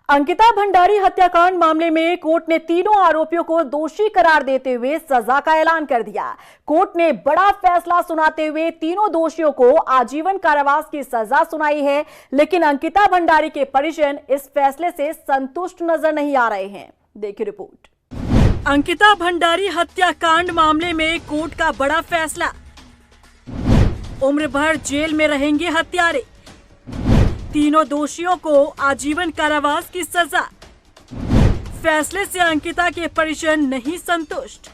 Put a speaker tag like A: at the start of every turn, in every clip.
A: अंकिता भंडारी हत्याकांड मामले में कोर्ट ने तीनों आरोपियों को दोषी करार देते हुए सजा का ऐलान कर दिया। कोर्ट ने बड़ा फैसला सुनाते हुए तीनों दोषियों को आजीवन कारावास की सजा सुनाई है, लेकिन अंकिता भंडारी के परिजन इस फैसले से संतुष्ट नजर नहीं आ रहे हैं। देखिए रिपोर्ट। अंकिता भंडारी हत्याकांड मामले में कोर्ट का बड़ा फैसला। उम्र भर जेल में रहेंगे हत्यारे। तीनों दोषियों को आजीवन कारावास की सजा। फैसले से अंकिता के परिजन नहीं संतुष्ट।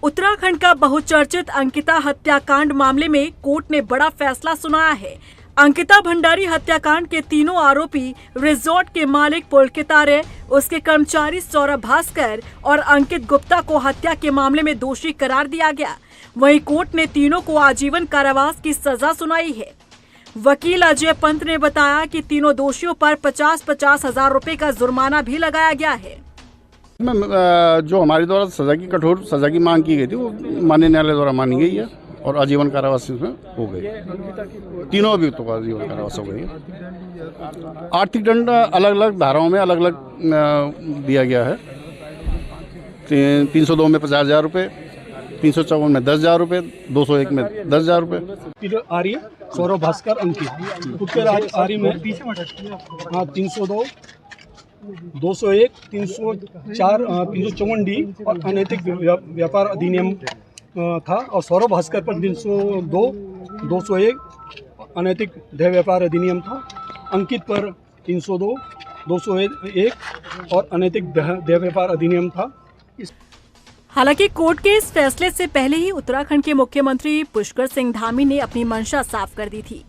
A: उत्तराखंड का बहुचर्चित अंकिता हत्याकांड मामले में कोर्ट ने बड़ा फैसला सुनाया है। अंकिता भंडारी हत्याकांड के तीनों आरोपी रिजॉर्ट के मालिक पुलकित आर्य, उसके कर्मचारी सौरभ भास्कर और अंकित गुप्ता को हत्या के मामले में दोषी करार दिया गया। वहीं कोर्ट ने तीनों को आजीवन कारावास की सजा सुनाई है। वकील अजय पंत ने बताया कि तीनों दोषियों पर 50-50 हजार रुपए का जुर्माना भी लगाया गया है।
B: जो हमारे द्वारा सजा की कठोर सजा की मांग की गई थी वो माननीय न्यायालय द्वारा मानी गई है और आजीवन कारावास में हो गई। तीनों अभियुक्तों को आजीवन कारावास हो गई। आर्थिक दंड अलग अलग धाराओं में अलग अलग दिया गया है। 302 में 50,000 रुपये, 354 में 10,000 रुपये, 201 में 10,000 रुपये।
C: आर्य, सौरभ भास्कर, अंकित आर्य में 302, 201, 304, 354 डी और अनैतिक व्यापार अधिनियम था और सौरभ भास्कर पर 302, 201 अनैतिक देह व्यापार अधिनियम था। अंकित पर 302, 201 और अनैतिक देह व्यापार अधिनियम था।
A: हालांकि कोर्ट के इस फैसले से पहले ही उत्तराखंड के मुख्यमंत्री पुष्कर सिंह धामी ने अपनी मंशा साफ कर दी थी।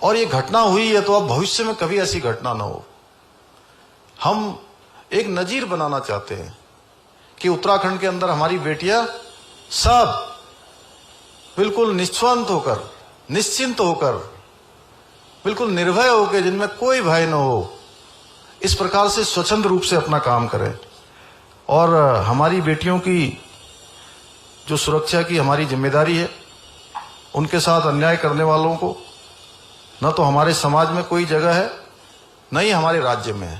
D: और ये घटना हुई है तो अब भविष्य में कभी ऐसी घटना न हो। हम एक नजीर बनाना चाहते हैं कि उत्तराखंड के अंदर हमारी बेटियां सब बिल्कुल निस्वार्थ होकर, निश्चिंत होकर, बिल्कुल निर्भय होकर, जिनमें कोई भय न हो, इस प्रकार से स्वच्छंद रूप से अपना काम करें। और हमारी बेटियों की जो सुरक्षा की हमारी जिम्मेदारी है, उनके साथ अन्याय करने वालों को न तो हमारे समाज में कोई जगह है, न ही हमारे राज्य में है।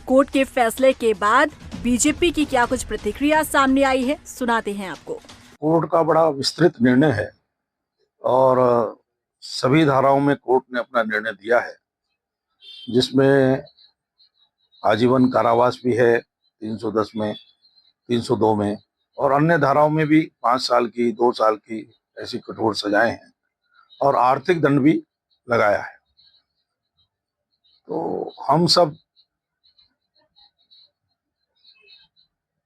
A: कोर्ट के फैसले के बाद बीजेपी की क्या कुछ प्रतिक्रिया सामने आई है, सुनाते हैं आपको।
E: कोर्ट का बड़ा विस्तृत निर्णय है और सभी धाराओं में कोर्ट ने अपना निर्णय दिया है, जिसमें आजीवन कारावास भी है 310 में, 302 में और अन्य धाराओं में भी 5 साल की, 2 साल की ऐसी कठोर सजाएं हैं और आर्थिक दंड भी लगाया है। तो हम सब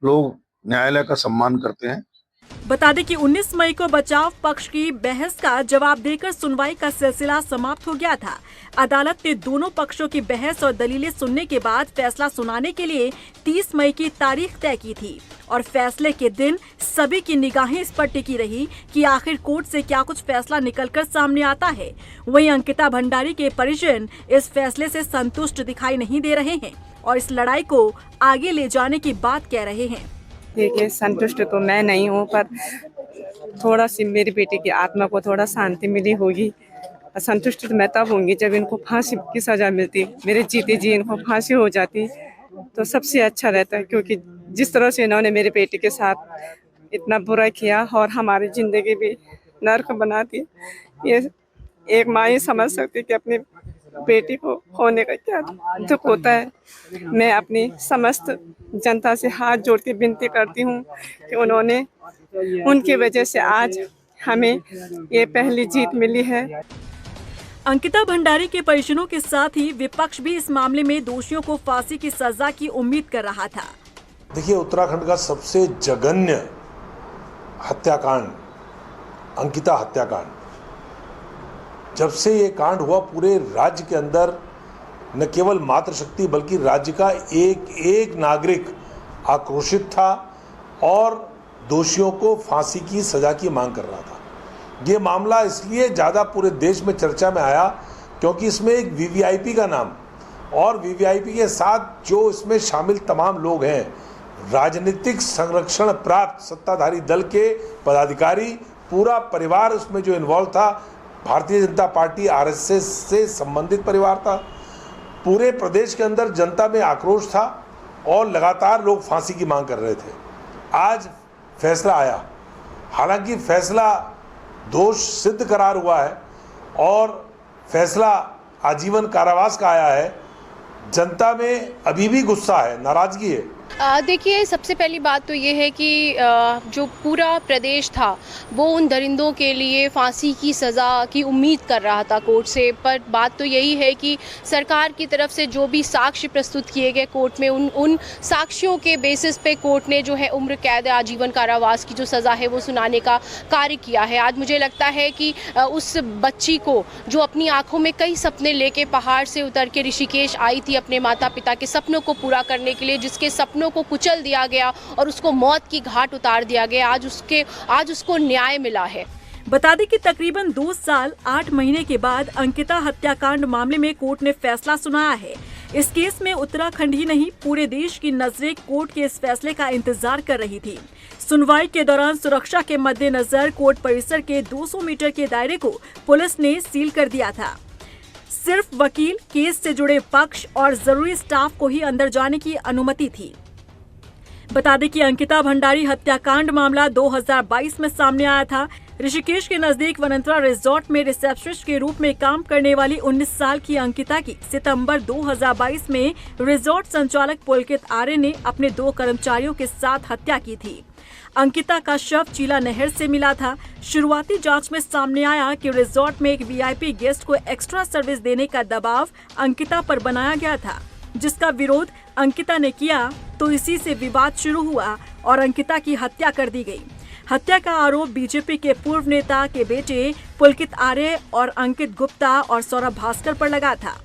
E: लोग न्यायालय का सम्मान करते हैं।
A: बता दें कि 19 मई को बचाव पक्ष की बहस का जवाब देकर सुनवाई का सिलसिला समाप्त हो गया था। अदालत ने दोनों पक्षों की बहस और दलीलें सुनने के बाद फैसला सुनाने के लिए 30 मई की तारीख तय की थी और फैसले के दिन सभी की निगाहें इस पर टिकी रही कि आखिर कोर्ट से क्या कुछ फैसला निकलकर सामने आता है। वहीं अंकिता भंडारी के परिजन इस फैसले से संतुष्ट दिखाई नहीं दे रहे हैं और इस लड़ाई को आगे ले जाने की बात कह रहे हैं।
F: देखिए, संतुष्ट तो मैं नहीं हूँ, पर थोड़ा सी मेरी बेटी की आत्मा को थोड़ा शांति मिली होगी। संतुष्ट तो मैं तब होंगी जब इनको फांसी की सजा मिलती, मेरे जीते जी इनको फांसी हो जाती तो सबसे अच्छा रहता है, क्योंकि जिस तरह से इन्होंने मेरे बेटी के साथ इतना बुरा किया और हमारी ज़िंदगी भी नर्क बना दी, ये एक माँ ही समझ सकती कि अपनी बेटी को होने का क्या दुख होता है। मैं अपनी समस्त जनता से हाथ जोड़ के विनती करती हूँ कि उनकी वजह से आज हमें ये पहली जीत मिली है।
A: अंकिता भंडारी के परिजनों के साथ ही विपक्ष भी इस मामले में दोषियों को फांसी की सजा की उम्मीद कर रहा था।
G: देखिए, उत्तराखंड का सबसे जघन्य हत्याकांड अंकिता हत्याकांड, जब से ये कांड हुआ पूरे राज्य के अंदर न केवल मातृशक्ति बल्कि राज्य का एक एक नागरिक आक्रोशित था और दोषियों को फांसी की सजा की मांग कर रहा था। ये मामला इसलिए ज़्यादा पूरे देश में चर्चा में आया क्योंकि इसमें एक वीवीआईपी का नाम और वीवीआईपी के साथ जो इसमें शामिल तमाम लोग हैं, राजनीतिक संरक्षण प्राप्त सत्ताधारी दल के पदाधिकारी, पूरा परिवार उसमें जो इन्वॉल्व था, भारतीय जनता पार्टी आरएसएस से संबंधित परिवार था। पूरे प्रदेश के अंदर जनता में आक्रोश था और लगातार लोग फांसी की मांग कर रहे थे। आज फैसला आया, हालांकि फैसला दोष सिद्ध करार हुआ है और फैसला आजीवन कारावास का आया है। जनता में अभी भी गुस्सा है, नाराजगी है।
H: देखिए, सबसे पहली बात तो ये है कि जो पूरा प्रदेश था वो उन दरिंदों के लिए फांसी की सज़ा की उम्मीद कर रहा था कोर्ट से, पर बात तो यही है कि सरकार की तरफ से जो भी साक्ष्य प्रस्तुत किए गए कोर्ट में, उन साक्ष्यों के बेसिस पे कोर्ट ने जो है उम्र कैद आजीवन कारावास की जो सज़ा है वो सुनाने का कार्य किया है। आज मुझे लगता है कि उस बच्ची को जो अपनी आंखों में कई सपने लेके पहाड़ से उतर के ऋषिकेश आई थी अपने माता पिता के सपनों को पूरा करने के लिए, जिसके सपनों को कुचल दिया गया और उसको मौत की घाट उतार दिया गया, आज उसको न्याय मिला है।
A: बता दें कि तकरीबन 2 साल 8 महीने के बाद अंकिता हत्याकांड मामले में कोर्ट ने फैसला सुनाया है। इस केस में उत्तराखंड ही नहीं पूरे देश की नजरें कोर्ट के इस फैसले का इंतजार कर रही थी। सुनवाई के दौरान सुरक्षा के मद्देनजर कोर्ट परिसर के 200 मीटर के दायरे को पुलिस ने सील कर दिया था। सिर्फ वकील, केस से जुड़े पक्ष और जरूरी स्टाफ को ही अंदर जाने की अनुमति थी। बता दें कि अंकिता भंडारी हत्याकांड मामला 2022 में सामने आया था। ऋषिकेश के नजदीक वनंतरा रिजॉर्ट में रिसेप्शनिस्ट के रूप में काम करने वाली 19 साल की अंकिता की सितंबर 2022 में रिजॉर्ट संचालक पुलकित आर्य ने अपने 2 कर्मचारियों के साथ हत्या की थी। अंकिता का शव चीला नहर से मिला था। शुरुआती जांच में सामने आया कि रिजॉर्ट में एक वीआईपी गेस्ट को एक्स्ट्रा सर्विस देने का दबाव अंकिता पर बनाया गया था, जिसका विरोध अंकिता ने किया तो इसी से विवाद शुरू हुआ और अंकिता की हत्या कर दी गई। हत्या का आरोप बीजेपी के पूर्व नेता के बेटे पुलकित आर्य और अंकित गुप्ता और सौरभ भास्कर पर लगा था,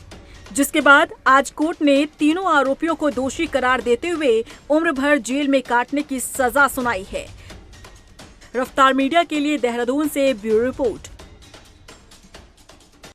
A: जिसके बाद आज कोर्ट ने तीनों आरोपियों को दोषी करार देते हुए उम्र भर जेल में काटने की सजा सुनाई है। रफ्तार मीडिया के लिए देहरादून से ब्यूरो रिपोर्ट।